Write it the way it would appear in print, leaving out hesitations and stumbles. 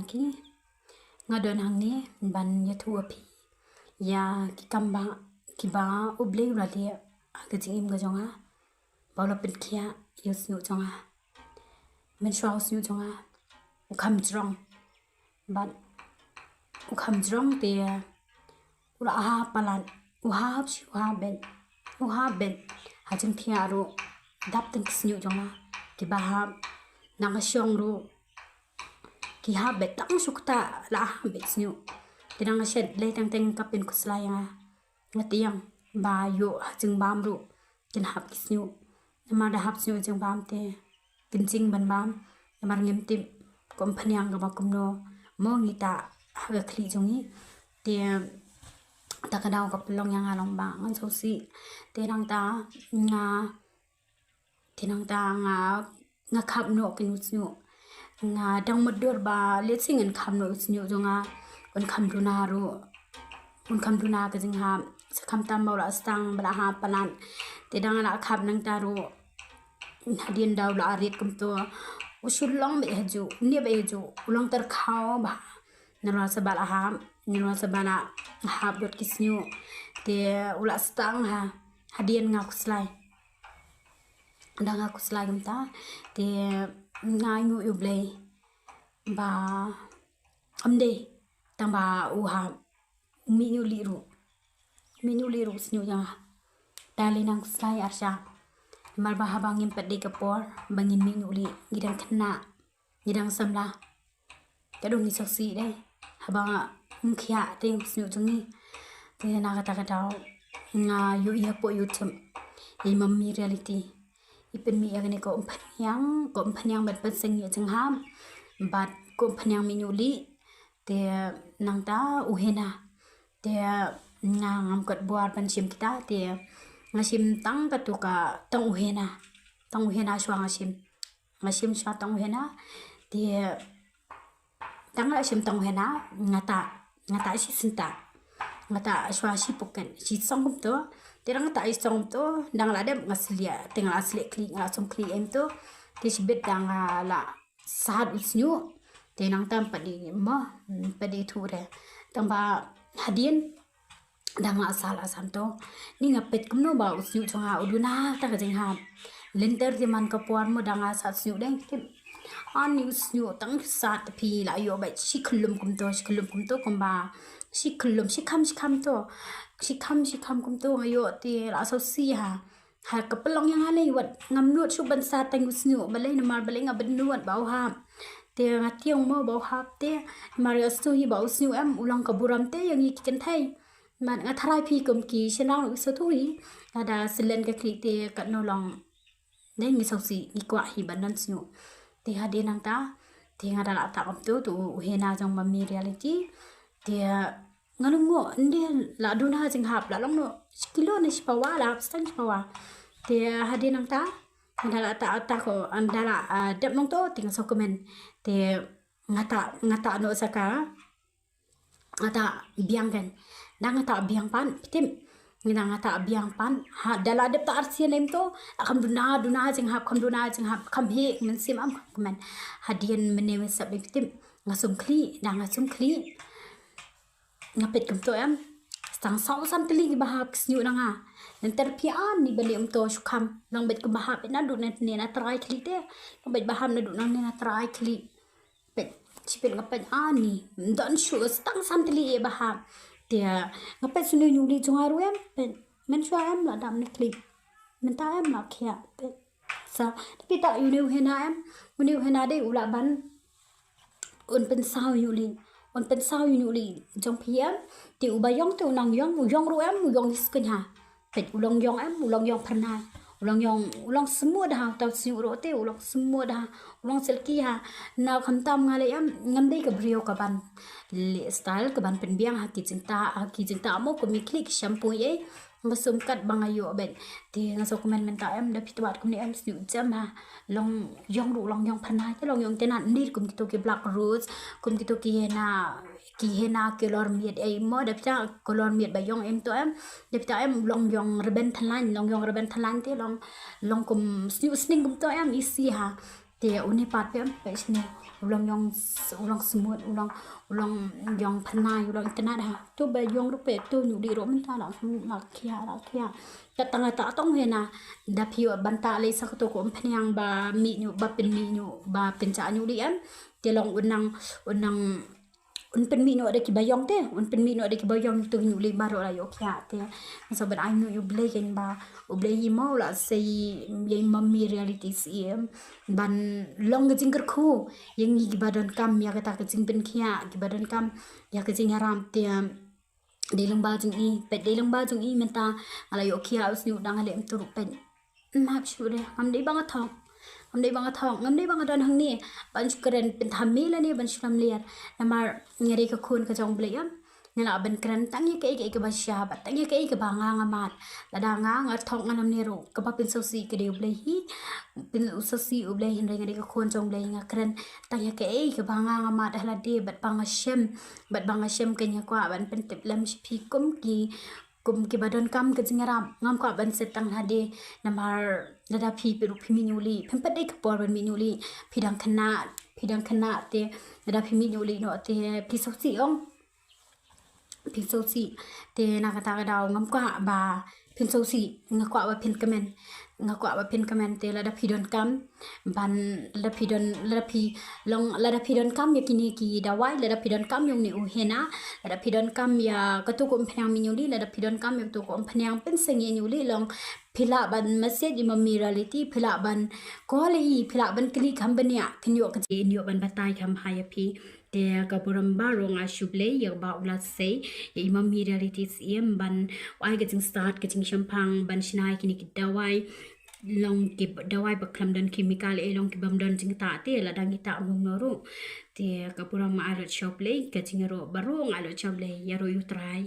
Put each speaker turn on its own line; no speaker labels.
ki ngadon hang ni ban ya thu api ya ki kamba ki ba uble ula dia ga jing im ga jonga bawla pin kia yus nu jonga men shwa us nu jonga ukham jrong ban ukham jrong te ula ha palan uha ben hajing thia ro dap teng snu jonga ki ba ha nang syong ro ki ha bet tang sukta la ha bet snu tinang shed le tang teng kapin kuslaya ngatiang ba yo hajing bam ro kin hap ki snu ma da hap snu jing bam te kin jing ban bam mar ngem tim kom phanyang ga ba kum no mo ngi ta ha ga khli jongi te ta ka daw ka long yang along ba ngan so si te nang ta nga tinang ta nga khap no kin snu nga dang modur ba le sing en kham no snu jonga on kham duna ro on kham duna ka jing ha kham tam ba la stang bra ha panan te dang la khap nang ta ro hadien daw la ret kum to usul long be haju ni be haju ulong tar khaw ba nalwa sa bala ha nalwa sa bana ha dot kisnu te ula stang ha hadien nga kuslai dang aku selagam ta te ngai ngu uble ba amde tang ba uha minu liru snu yang dali nang kuslai arsha mar ba habangin pedi kapor bangin minu li gidang kena gidang samla kadung ni saksi deh habang mkhia te snu jungi te na kata nga yu ya po youtube imam reality ipen mi agane ko phanyang bat sing ye jing ham bat ko phanyang minuli te nang ta uhena te ngam kat buar ban sim kita te ngasim tang katuka tang uhena shwa ngasim shwa tang uhena te tang ngasim tang uhena ngata si sinta ngata shwa si puken si song to terang ta isong to dang la dem ngaslia tengah asli klik ngasum klik em to ti sibet dang la sad usnyu tenang tam padi thure tamba hadien dang asal to ni ngapet kumno ba usnyu chonga uduna ta ka jing ha lenter di man kapuan mo dang asat snu deng kim an usnyu tang sat pi la yo ba shiklum kum to komba shikham to shikham kum to ayo ti la so si ha kapelong yang hale wat ngam nuat su ban sa tang usnu balai na mar balai ngaben nuat bau ha te ngationg mo bau ha te mario su hi bau usnu am ulang kaburam te yang ik ken thai man nga tharai phi kum ki senang so thu hi ada silen ka kli te kat no long nei mi so si ni kwa hi banan snu te ha de nang ta te nga da la ta kam tu hena jong ma mi reality te ngalung mo ndi la duna jing hap la long no kilo ni spawa la stang spawa te hadin nang ta andala ta ko andala dep nong to ting so komen te ngata no saka ngata biang kan dang ngata biang pan tim ngina ngata biang pan ha dala dep ta arsian em to akam duna jing hap kam he men sim am komen hadien mene sab tim ngasum kli ngapet kum to em sang sau sam teli bahak snu nanga nanti pian ni bali to shukam nang bet ke bahap na du na try kli te nang bet baham na du nang na try kli bet chipet ngapet ani dan shu stang sam teli e bahap te ngapet sunu nyuli jongaru em bet men shwa em la dam ni kli men ta em la khia bet sa tapi tak yu hena de ula ban un pen sao yuli on pen sao yuli jong pia ti ubayong tu nang yong ru em yong skin ha pet ulong yong pernah ulong semua dah tau si ro te ulong semua dah ulong selki ha na khantam ngale em ngam dei ka brio ka ban le style ka ban pen biang ha ki jinta mo ko mi klik shampoo ye masum kat bang ayo ben ti ngaso komen men ta em da pitwat kum ni em snu jam ha long yong pernah te long yong tenan ndir kum ki to ki black rose kum ki to ki hena color miet ai mo da pita color miet ba yong em to em da pita em long yong reben thalan te long kum snu sning kum to em isi ha Dia uni pat pe pe sini ulang semut ulang yang pernah ulang internet ha tu ba yang rupe tu nyu di ro menta la kia ta tanga ta tong hena da phi banta le sak to ko phnyang ba mi nyu ba pen mi nyu ba pen cha nyu di am te long unang un pen mi no ada ki bayong te un pen mi no ada ki bayong tu nyu le baro la yo kya te so but I know you play gen ba u play yi mau la sei ye mummy reality sim ban long jing ker khu yang gi badan kam ya kata ke jing pen khia gi badan kam ya ke jing haram te de lung ba jing i pe de lung ba jing i menta ala yo kya us nyu dang ale em tu pen map shu de am de bang thong ngam dei bang don hang ni ban keren pen thammi la ni ban shram liar namar ngari ka khun ka jong ble am nela ban keren tang ye ke ba sha ba tang ye ke ba nga nga mat la da nga thong nganam ni ro ka ba pin so si ke de ble hi pin so si u ble hin ngari ka khun jong ble nga keren tang ye ke ba nga mat la de bat bang shem ke nya kwa ban pen tip lam shi phi kum ki badon kam ke jingaram ngam kwa ban setang hade namar lada phi peru phi minuli phempat dei kapor ban minuli phidang khana te lada phi minuli no te phi sosi ong phi sosi te na kata ka daw ngam kwa ba phin sosi ngakwa ba phin kamen te lada phidon kam ban lada phidon kam yakini ki dawai lada phidon kam yung ni uhena lada phidon kam ya katu ko phnang minuli lada phidon kam yak tu ko phnang pen sengi nyuli long phila ban masjid imam reality phila ban koli phila ban kli kham bania khnyo ka ji nyo ban batai kham haya phi te kapuram ba rong a shuble ya ba ula sei ya imam reality sim ban wai ga jing start ga jing shampang ban shinai kini ki dawai long ki dawai baklam dan chemical e long ki bam dan jing ta te la dang ta mum no ro te kapuram ma alo shople ka jing ro barong alo chable ya ro you try